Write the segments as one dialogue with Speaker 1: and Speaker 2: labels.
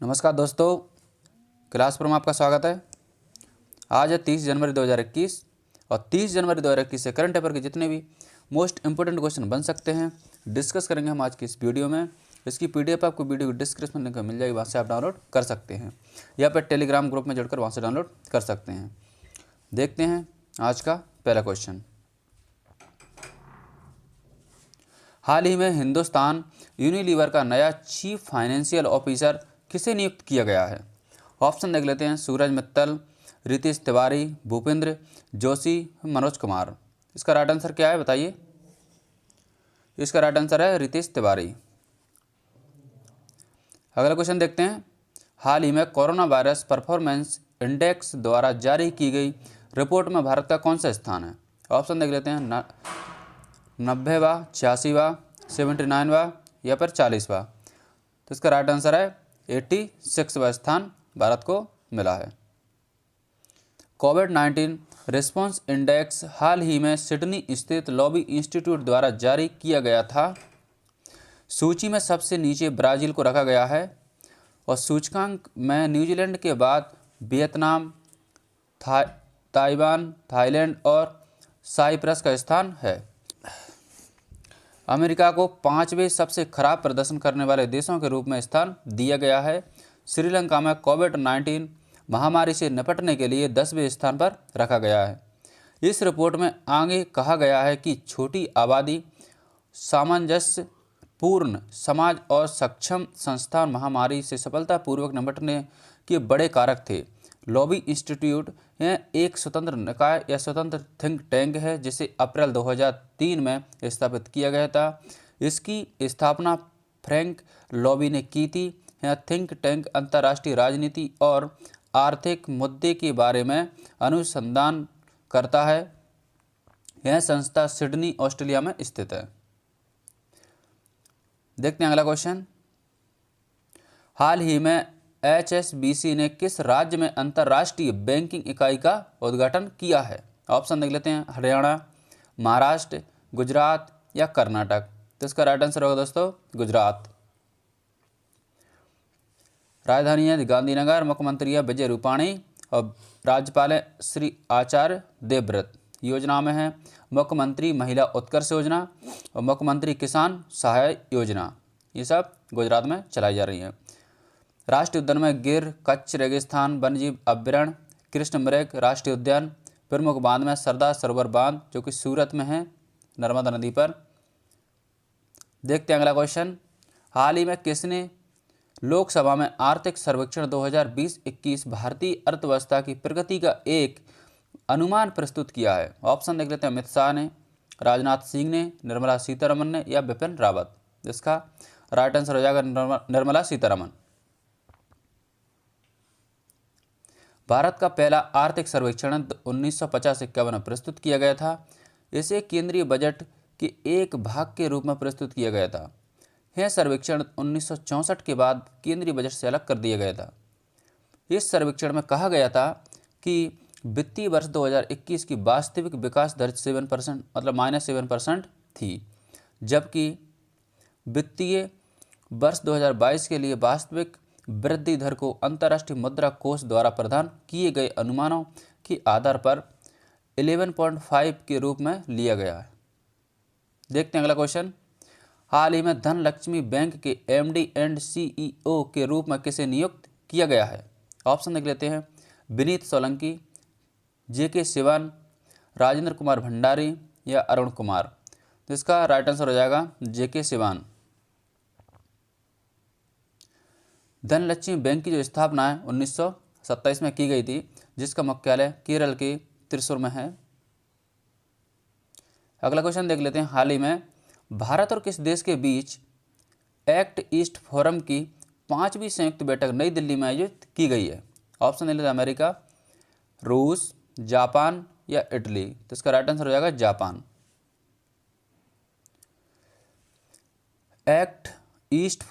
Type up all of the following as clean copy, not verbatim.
Speaker 1: नमस्कार दोस्तों, क्लास पर में आपका स्वागत है। आज है 30 जनवरी 2021 और 30 जनवरी 2021 से करंट अफेयर के जितने भी मोस्ट इंपोर्टेंट क्वेश्चन बन सकते हैं डिस्कस करेंगे हम आज की इस वीडियो में। इसकी पीडीएफ आपको वीडियो की डिस्क्रिप्शन लिंक मिल जाएगी, वहाँ से आप डाउनलोड कर सकते हैं या फिर टेलीग्राम ग्रुप में जुड़कर वहाँ से डाउनलोड कर सकते हैं। देखते हैं आज का पहला क्वेश्चन। हाल ही में हिंदुस्तान यूनिलीवर का नया चीफ फाइनेंशियल ऑफिसर किसे नियुक्त किया गया है? ऑप्शन देख लेते हैं। सूरज मित्तल, रितेश तिवारी, भूपेंद्र जोशी, मनोज कुमार। इसका राइट आंसर क्या है बताइए? इसका राइट आंसर है रितेश तिवारी। अगला क्वेश्चन देखते हैं। हाल ही में कोरोना वायरस परफॉर्मेंस इंडेक्स द्वारा जारी की गई रिपोर्ट में भारत का कौन सा स्थान है? ऑप्शन देख लेते हैं। 90वां, 86वां, 79वां या फिर 40वां। तो इसका राइट आंसर है 86वां स्थान भारत को मिला है। कोविड-19 रिस्पांस इंडेक्स हाल ही में सिडनी स्थित लॉबी इंस्टीट्यूट द्वारा जारी किया गया था। सूची में सबसे नीचे ब्राज़ील को रखा गया है और सूचकांक में न्यूजीलैंड के बाद वियतनाम, ताइवान, थाईलैंड और साइप्रस का स्थान है। अमेरिका को 5वें सबसे खराब प्रदर्शन करने वाले देशों के रूप में स्थान दिया गया है। श्रीलंका में कोविड-19 महामारी से निपटने के लिए 10वें स्थान पर रखा गया है। इस रिपोर्ट में आगे कहा गया है कि छोटी आबादी, सामंजस्यपूर्ण समाज और सक्षम संस्थान महामारी से सफलतापूर्वक निपटने के बड़े कारक थे। लॉबी इंस्टीट्यूट एक स्वतंत्र निकाय या स्वतंत्र थिंक टैंक है जिसे अप्रैल 2003 में स्थापित किया गया था। इसकी स्थापना फ्रैंक लॉबी ने की थी। यह थिंक टैंक अंतर्राष्ट्रीय राजनीति और आर्थिक मुद्दे के बारे में अनुसंधान करता है। यह संस्था सिडनी, ऑस्ट्रेलिया में स्थित है। देखते हैं अगला क्वेश्चन। हाल ही में HSBC ने किस राज्य में अंतर्राष्ट्रीय बैंकिंग इकाई का उद्घाटन किया है? ऑप्शन देख लेते हैं। हरियाणा, महाराष्ट्र, गुजरात या कर्नाटक। तो इसका राइट आंसर होगा दोस्तों गुजरात। राजधानी है गांधीनगर, मुख्यमंत्री है विजय रूपाणी और राज्यपाल है श्री आचार्य देवव्रत। योजना में है मुख्यमंत्री महिला उत्कर्ष योजना और मुख्यमंत्री किसान सहाय योजना। ये सब गुजरात में चलाई जा रही है। राष्ट्रीय उद्यान में गिर, कच्छ रेगिस्तान वन्यजीव अभ्यारण्य, कृष्ण मृग राष्ट्रीय उद्यान। प्रमुख बांध में सरदार सरोवर बांध जो कि सूरत में है नर्मदा नदी पर। देखते हैं अगला क्वेश्चन। हाल ही में किसने लोकसभा में आर्थिक सर्वेक्षण 2020-21 भारतीय अर्थव्यवस्था की प्रगति का एक अनुमान प्रस्तुत किया है? ऑप्शन देख लेते हैं। अमित शाह ने, राजनाथ सिंह ने, निर्मला सीतारमन ने या विपिन रावत। इसका राइट आंसर हो जाएगा निर्मला सीतारमन। भारत का पहला आर्थिक सर्वेक्षण 1950-51 में प्रस्तुत किया गया था। इसे केंद्रीय बजट के एक भाग के रूप में प्रस्तुत किया गया था। यह सर्वेक्षण 1964 के बाद केंद्रीय बजट से अलग कर दिया गया था। इस सर्वेक्षण में कहा गया था कि वित्तीय वर्ष 2021 की वास्तविक विकास दर 7% मतलब -7% थी, जबकि वित्तीय वर्ष 2022 के लिए वास्तविक वृद्धि दर को अंतर्राष्ट्रीय मुद्रा कोष द्वारा प्रदान किए गए अनुमानों के आधार पर 11.5 के रूप में लिया गया है। देखते हैं अगला क्वेश्चन। हाल ही में धनलक्ष्मी बैंक के MD एंड CEO के रूप में किसे नियुक्त किया गया है? ऑप्शन देख लेते हैं। विनीत सोलंकी, JK सिवान, राजेंद्र कुमार भंडारी या अरुण कुमार। तो इसका राइट आंसर हो जाएगा JK सिवान। धनलक्ष्मी बैंक की जो स्थापना है 1927 में की गई थी, जिसका मुख्यालय केरल के त्रिशूर में है। अगला क्वेश्चन देख लेते हैं। हाल ही में भारत और किस देश के बीच एक्ट ईस्ट फोरम की 5वीं संयुक्त बैठक नई दिल्ली में आयोजित की गई है? ऑप्शन दे लेते हैं। अमेरिका, रूस, जापान या इटली। तो इसका राइट आंसर हो जाएगा जापान। एक्ट ईस्ट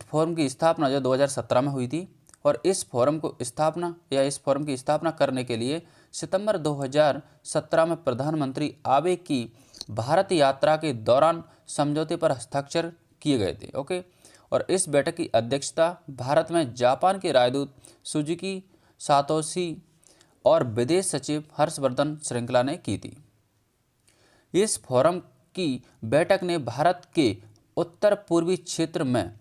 Speaker 1: फोरम की स्थापना जो 2017 में हुई थी और इस फोरम की स्थापना करने के लिए सितंबर 2017 में प्रधानमंत्री आबे की भारत यात्रा के दौरान समझौते पर हस्ताक्षर किए गए थे। ओके, और इस बैठक की अध्यक्षता भारत में जापान के राजदूत सुजुकी सातोशी और विदेश सचिव हर्षवर्धन श्रृंगला ने की थी। इस फोरम की बैठक ने भारत के उत्तर पूर्वी क्षेत्र में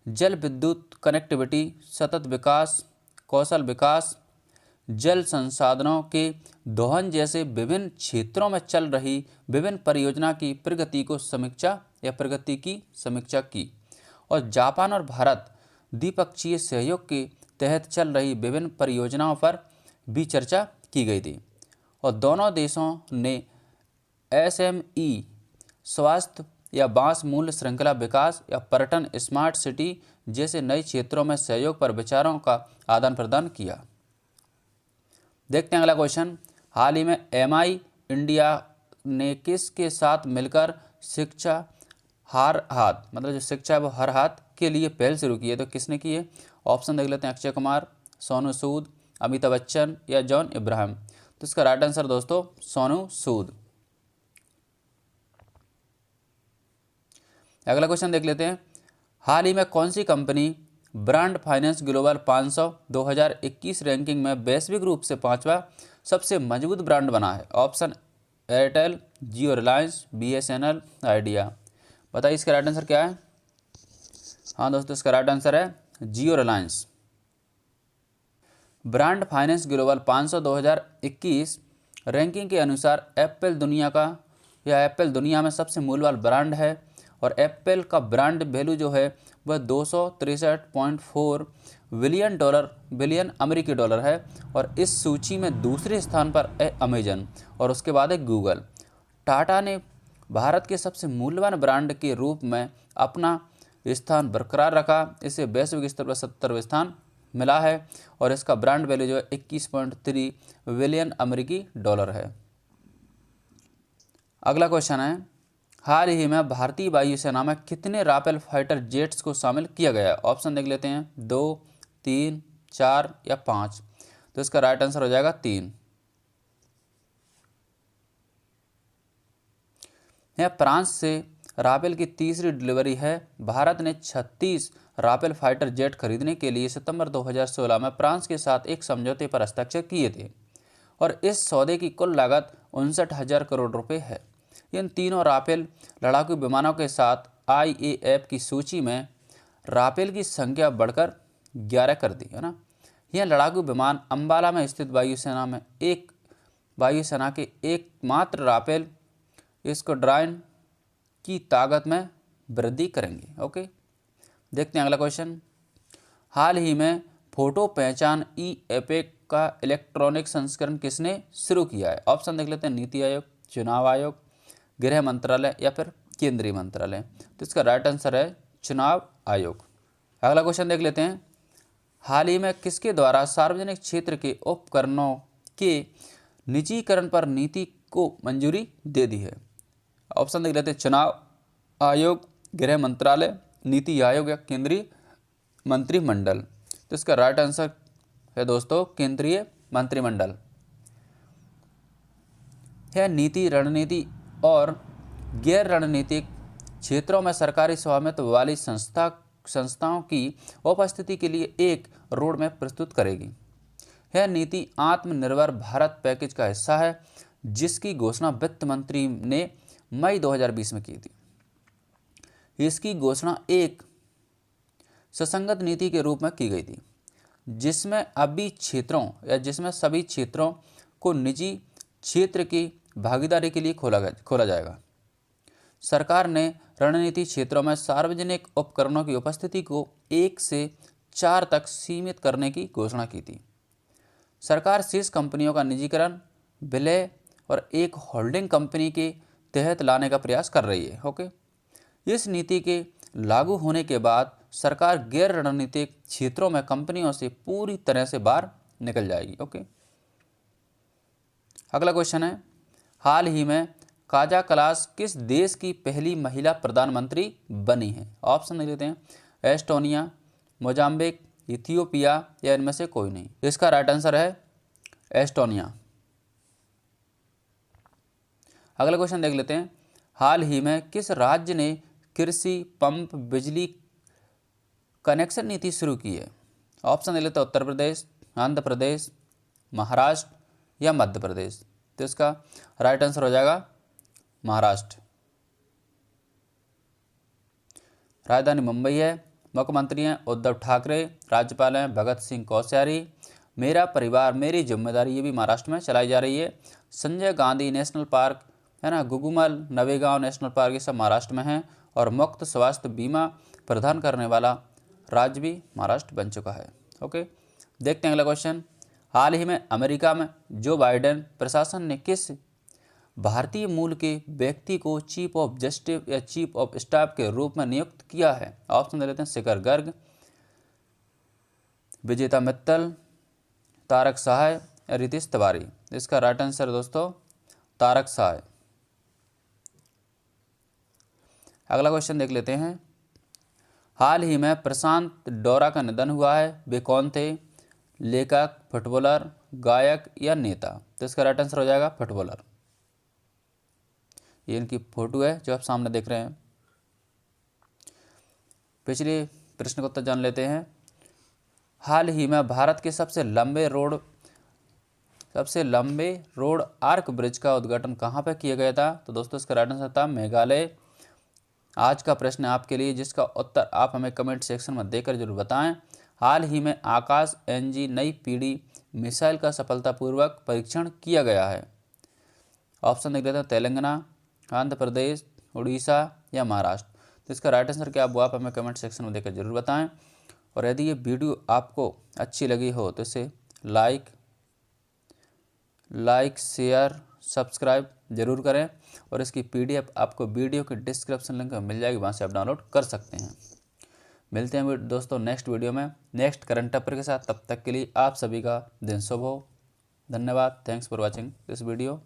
Speaker 1: जल विद्युत कनेक्टिविटी, सतत विकास, कौशल विकास, जल संसाधनों के दोहन जैसे विभिन्न क्षेत्रों में चल रही विभिन्न परियोजना की प्रगति की समीक्षा की और जापान और भारत द्विपक्षीय सहयोग के तहत चल रही विभिन्न परियोजनाओं पर भी चर्चा की गई थी और दोनों देशों ने SME, स्वास्थ्य या बांस मूल्य श्रृंखला विकास या पर्यटन, स्मार्ट सिटी जैसे नए क्षेत्रों में सहयोग पर विचारों का आदान प्रदान किया। देखते हैं अगला क्वेश्चन। हाल ही में MI इंडिया ने किसके साथ मिलकर शिक्षा हर हाथ, मतलब जो शिक्षा है वो हर हाथ के लिए पहल शुरू की है, तो किसने की है? ऑप्शन देख लेते हैं, अक्षय कुमार, सोनू सूद, अमिताभ बच्चन या जॉन इब्राहिम। तो इसका राइट आंसर दोस्तों सोनू सूद। अगला क्वेश्चन देख लेते हैं। हाल ही में कौन सी company brand finance global 500 2021 ranking में वैश्विक रूप से 5वां सबसे मजबूत ब्रांड बना है? ऑप्शन एयरटेल, जियो, रिलायंस, BSNL, आइडिया। बताइए इसका राइट आंसर क्या है? हाँ दोस्तों, इसका राइट आंसर है Jio Reliance. Brand finance global 500 2021 ranking के अनुसार एप्पल दुनिया में सबसे मूल्यवान ब्रांड है और एप्पल का ब्रांड वैल्यू जो है वह 263.4 बिलियन अमेरिकी डॉलर है और इस सूची में दूसरे स्थान पर है अमेजन और उसके बाद है गूगल। टाटा ने भारत के सबसे मूल्यवान ब्रांड के रूप में अपना स्थान बरकरार रखा। इसे वैश्विक स्तर पर 70वां स्थान मिला है और इसका ब्रांड वैल्यू जो है 21.3 बिलियन अमेरिकी डॉलर है। अगला क्वेश्चन है, हाल ही में भारतीय वायुसेना में कितने राफेल फाइटर जेट्स को शामिल किया गया है? ऑप्शन देख लेते हैं, 2, 3, 4 या 5। तो इसका राइट आंसर हो जाएगा 3। यह फ्रांस से राफेल की तीसरी डिलीवरी है। भारत ने 36 राफेल फाइटर जेट खरीदने के लिए सितंबर 2016 में फ्रांस के साथ एक समझौते पर हस्ताक्षर किए थे और इस सौदे की कुल लागत 59,000 करोड़ रुपए है। इन तीनों राफेल लड़ाकू विमानों के साथ IAF की सूची में राफेल की संख्या बढ़कर 11 कर दी है ना। यह लड़ाकू विमान अंबाला में स्थित वायुसेना के एकमात्र राफेल स्क्वाड्रन की ताकत में वृद्धि करेंगे। ओके, देखते हैं अगला क्वेश्चन। हाल ही में फोटो पहचान EPIC का इलेक्ट्रॉनिक संस्करण किसने शुरू किया है? ऑप्शन देख लेते हैं, नीति आयोग, चुनाव आयोग, गृह मंत्रालय या फिर केंद्रीय मंत्रालय। तो इसका राइट आंसर है चुनाव आयोग। अगला क्वेश्चन देख लेते हैं। हाल ही में किसके द्वारा सार्वजनिक क्षेत्र के उपकरणों के निजीकरण पर नीति को मंजूरी दे दी है? ऑप्शन देख लेते हैं, चुनाव आयोग, गृह मंत्रालय, नीति आयोग या केंद्रीय मंत्रिमंडल। तो इसका राइट आंसर है दोस्तों केंद्रीय मंत्रिमंडल। यह नीति, रणनीति और गैर रणनीतिक क्षेत्रों में सरकारी स्वामित्व वाली संस्थाओं की उपस्थिति के लिए एक रोड मैप प्रस्तुत करेगी। यह नीति आत्मनिर्भर भारत पैकेज का हिस्सा है जिसकी घोषणा वित्त मंत्री ने मई 2020 में की थी। इसकी घोषणा एक सुसंगत नीति के रूप में की गई थी जिसमें सभी क्षेत्रों को निजी क्षेत्र की भागीदारी के लिए खोला जाएगा। सरकार ने रणनीति क्षेत्रों में सार्वजनिक उपकरणों की उपस्थिति को 1 से 4 तक सीमित करने की घोषणा की थी। सरकार शेष कंपनियों का निजीकरण, विलय और एक होल्डिंग कंपनी के तहत लाने का प्रयास कर रही है। ओके, इस नीति के लागू होने के बाद सरकार गैर रणनीतिक क्षेत्रों में कंपनियों से पूरी तरह से बाहर निकल जाएगी। ओके, अगला क्वेश्चन है, हाल ही में काजा कलास किस देश की पहली महिला प्रधानमंत्री बनी है? ऑप्शन दे देते हैं, एस्टोनिया, मोजाम्बिक, इथियोपिया या इनमें से कोई नहीं। इसका राइट आंसर है एस्टोनिया। अगला क्वेश्चन देख लेते हैं, हाल ही में किस राज्य ने कृषि पंप बिजली कनेक्शन नीति शुरू की है? ऑप्शन दे लेते हैं उत्तर प्रदेश, आंध्र प्रदेश, महाराष्ट्र या मध्य प्रदेश। तो इसका राइट आंसर हो जाएगा महाराष्ट्र। राजधानी मुंबई है, मुख्यमंत्री हैं उद्धव ठाकरे, राज्यपाल हैं भगत सिंह कोश्यारी। मेरा परिवार मेरी जिम्मेदारी, ये भी महाराष्ट्र में चलाई जा रही है। संजय गांधी नेशनल पार्क है ना, गुगुमल, नवेगांव नेशनल पार्क, ये सब महाराष्ट्र में हैं। और मुफ्त स्वास्थ्य बीमा प्रदान करने वाला राज्य भी महाराष्ट्र बन चुका है। ओके, देखते हैं अगला क्वेश्चन। हाल ही में अमेरिका में जो बाइडेन प्रशासन ने किस भारतीय मूल के व्यक्ति को चीफ ऑफ जस्टिस या चीफ ऑफ स्टाफ के रूप में नियुक्त किया है? ऑप्शन दे लेते हैं शिखर गर्ग, विजेता मित्तल, तारक सहाय या रितेश तिवारी। इसका राइट आंसर दोस्तों तारक सहाय। अगला क्वेश्चन देख लेते हैं। हाल ही में प्रशांत डोरा का निधन हुआ है, वे कौन थे? लेखक, फुटबॉलर, गायक या नेता? तो इसका राइट आंसर हो जाएगा फुटबॉलर। ये इनकी फोटो है जो आप सामने देख रहे हैं। पिछले प्रश्न का उत्तर जान लेते हैं। हाल ही में भारत के सबसे लंबे रोड आर्क ब्रिज का उद्घाटन कहाँ पर किया गया था? तो दोस्तों इसका राइट आंसर था मेघालय। आज का प्रश्न आपके लिए, जिसका उत्तर आप हमें कमेंट सेक्शन में देकर जरूर बताएं। हाल ही में आकाश एनजी नई पीढ़ी मिसाइल का सफलतापूर्वक परीक्षण किया गया है? ऑप्शन देख लेते हैं तेलंगाना, आंध्र प्रदेश, उड़ीसा या महाराष्ट्र। तो इसका राइट आंसर क्या, वो आप हमें कमेंट सेक्शन में देकर जरूर बताएं। और यदि ये वीडियो आपको अच्छी लगी हो तो इसे लाइक शेयर सब्सक्राइब जरूर करें। और इसकी पीडीएफ आपको वीडियो के डिस्क्रिप्शन लिंक में मिल जाएगी, वहाँ से आप डाउनलोड कर सकते हैं। मिलते हैं दोस्तों नेक्स्ट वीडियो में नेक्स्ट करंट अफेयर के साथ। तब तक के लिए आप सभी का दिन शुभ हो। धन्यवाद। Thanks for watching this video.